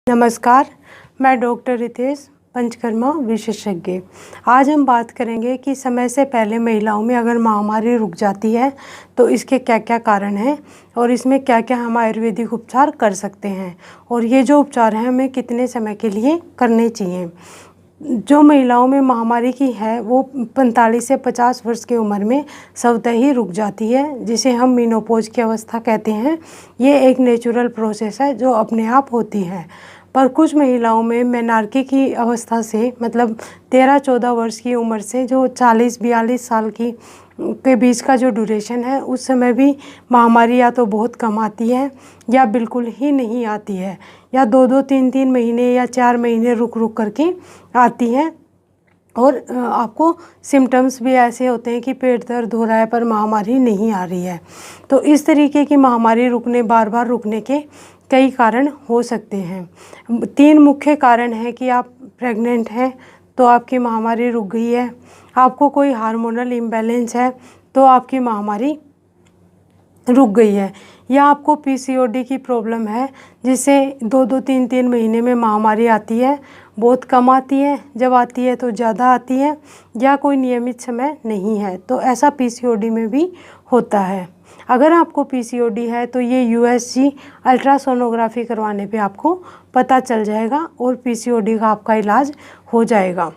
नमस्कार, मैं डॉक्टर रितेश पंचकर्मा विशेषज्ञ। आज हम बात करेंगे कि समय से पहले महिलाओं में अगर महामारी रुक जाती है तो इसके क्या क्या कारण हैं और इसमें क्या क्या हम आयुर्वेदिक उपचार कर सकते हैं और ये जो उपचार हैं हमें कितने समय के लिए करने चाहिए। जो महिलाओं में महामारी की है वो 45 से 50 वर्ष की उम्र में स्वतः ही रुक जाती है, जिसे हम मेनोपॉज की अवस्था कहते हैं। ये एक नेचुरल प्रोसेस है जो अपने आप होती है। पर कुछ महिलाओं में मेनार्की की अवस्था से मतलब 13-14 वर्ष की उम्र से जो 40-42 साल की के बीच का जो ड्यूरेशन है उस समय भी महामारी या तो बहुत कम आती है या बिल्कुल ही नहीं आती है, या 2-2, 3-3 महीने या 4 महीने रुक रुक करके आती है। और आपको सिम्टम्स भी ऐसे होते हैं कि पेट दर्द हो रहा है पर महामारी नहीं आ रही है। तो इस तरीके की महामारी बार बार रुकने के कई कारण हो सकते हैं। 3 मुख्य कारण हैं कि आप प्रेग्नेंट हैं तो आपकी महामारी रुक गई है, आपको कोई हार्मोनल इम्बैलेंस है तो आपकी महामारी रुक गई है, या आपको पीसीओडी की प्रॉब्लम है जिससे 2-2, 3-3 महीने में महामारी आती है, बहुत कम आती है, जब आती है तो ज़्यादा आती है, या कोई नियमित समय नहीं है। तो ऐसा पीसीओडी में भी होता है। अगर आपको पीसीओडी है तो ये यूएसजी अल्ट्रासोनोग्राफी करवाने पे आपको पता चल जाएगा और पीसीओडी का आपका इलाज हो जाएगा।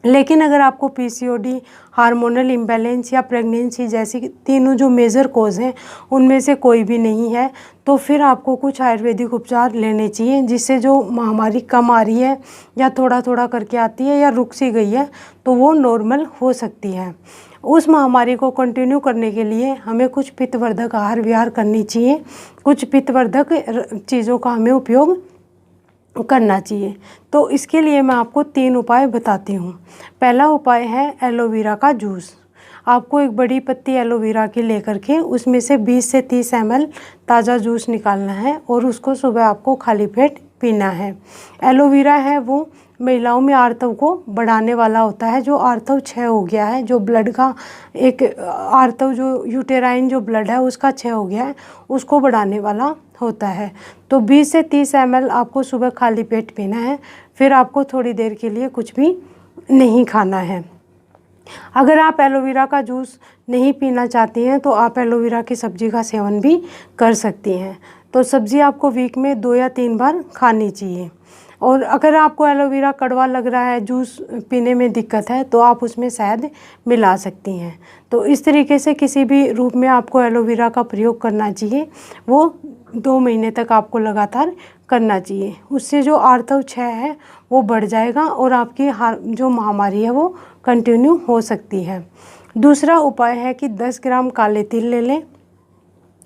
लेकिन अगर आपको पीसीओडी, हार्मोनल इम्बैलेंस या प्रेगनेंसी जैसी तीनों जो मेजर कॉज हैं उनमें से कोई भी नहीं है तो फिर आपको कुछ आयुर्वेदिक उपचार लेने चाहिए, जिससे जो महामारी कम आ रही है या थोड़ा थोड़ा करके आती है या रुक सी गई है तो वो नॉर्मल हो सकती है। उस महामारी को कंटिन्यू करने के लिए हमें कुछ पित्तवर्धक आहार विहार करनी चाहिए, कुछ पित्तवर्धक चीज़ों का हमें उपयोग करना चाहिए। तो इसके लिए मैं आपको 3 उपाय बताती हूँ। पहला उपाय है एलोवेरा का जूस। आपको एक बड़ी पत्ती एलोवेरा की लेकर के उसमें से 20 से 30 ml ताज़ा जूस निकालना है और उसको सुबह आपको खाली पेट पीना है। एलोवेरा है वो महिलाओं में आर्तव को बढ़ाने वाला होता है। जो आर्तव क्षय हो गया है, जो ब्लड का एक आर्तव जो यूटेराइन जो ब्लड है उसका क्षय हो गया है, उसको बढ़ाने वाला होता है। तो 20 से 30 ml आपको सुबह खाली पेट पीना है। फिर आपको थोड़ी देर के लिए कुछ भी नहीं खाना है। अगर आप एलोवेरा का जूस नहीं पीना चाहती हैं तो आप एलोवेरा की सब्ज़ी का सेवन भी कर सकती हैं। तो सब्ज़ी आपको वीक में 2 या 3 बार खानी चाहिए। और अगर आपको एलोवेरा कड़वा लग रहा है, जूस पीने में दिक्कत है, तो आप उसमें शहद मिला सकती हैं। तो इस तरीके से किसी भी रूप में आपको एलोवेरा का प्रयोग करना चाहिए। वो 2 महीने तक आपको लगातार करना चाहिए। उससे जो आर्तव क्षय है वो बढ़ जाएगा और आपकी जो महामारी है वो कंटिन्यू हो सकती है। दूसरा उपाय है कि 10 ग्राम काले तिल ले लें,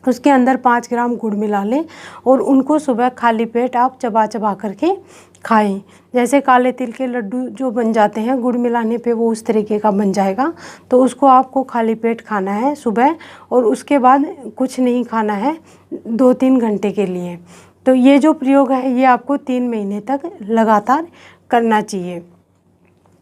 उसके अंदर 5 ग्राम गुड़ मिला लें और उनको सुबह खाली पेट आप चबा चबा करके खाएं। जैसे काले तिल के लड्डू जो बन जाते हैं गुड़ मिलाने पे वो उस तरीके का बन जाएगा। तो उसको आपको खाली पेट खाना है सुबह और उसके बाद कुछ नहीं खाना है 2-3 घंटे के लिए। तो ये जो प्रयोग है ये आपको 3 महीने तक लगातार करना चाहिए।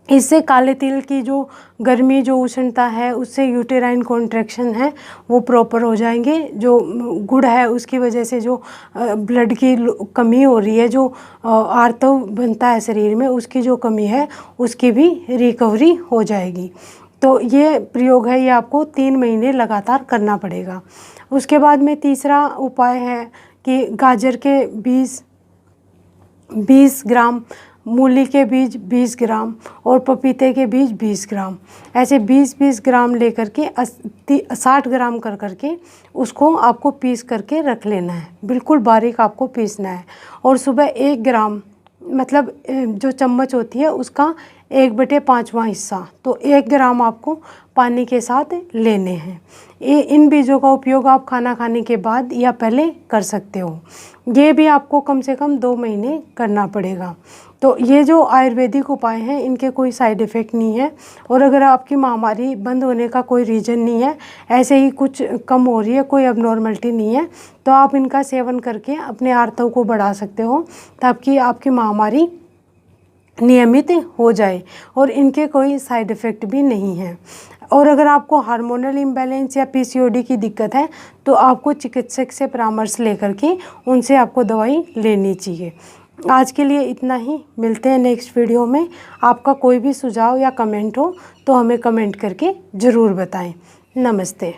इससे काले तिल की जो गर्मी, जो उष्णता है, उससे यूटेराइन कॉन्ट्रैक्शन है वो प्रॉपर हो जाएंगे। जो गुड़ है उसकी वजह से जो ब्लड की कमी हो रही है, जो आर्तव बनता है शरीर में, उसकी जो कमी है उसकी भी रिकवरी हो जाएगी। तो ये प्रयोग है, ये आपको 3 महीने लगातार करना पड़ेगा। उसके बाद में तीसरा उपाय है कि गाजर के बीज 20 ग्राम, मूली के बीज 20 ग्राम और पपीते के बीज 20 ग्राम, ऐसे 20-20 ग्राम लेकर के 60 ग्राम कर करके उसको आपको पीस करके रख लेना है। बिल्कुल बारीक आपको पीसना है। और सुबह 1 ग्राम मतलब जो चम्मच होती है उसका 1/5वां हिस्सा, तो 1 ग्राम आपको पानी के साथ लेने हैं। इन बीजों का उपयोग आप खाना खाने के बाद या पहले कर सकते हो। ये भी आपको कम से कम 2 महीने करना पड़ेगा। तो ये जो आयुर्वेदिक उपाय हैं इनके कोई साइड इफ़ेक्ट नहीं है और अगर आपकी महामारी बंद होने का कोई रीज़न नहीं है, ऐसे ही कुछ कम हो रही है, कोई अबनॉर्मलिटी नहीं है, तो आप इनका सेवन करके अपने आर्तव को बढ़ा सकते हो ताकि आपकी महामारी नियमित हो जाए और इनके कोई साइड इफ़ेक्ट भी नहीं है। और अगर आपको हार्मोनल इम्बैलेंस या पीसीओडी की दिक्कत है तो आपको चिकित्सक से परामर्श लेकर के उनसे आपको दवाई लेनी चाहिए। आज के लिए इतना ही, मिलते हैं नेक्स्ट वीडियो में। आपका कोई भी सुझाव या कमेंट हो तो हमें कमेंट करके ज़रूर बताएं। नमस्ते।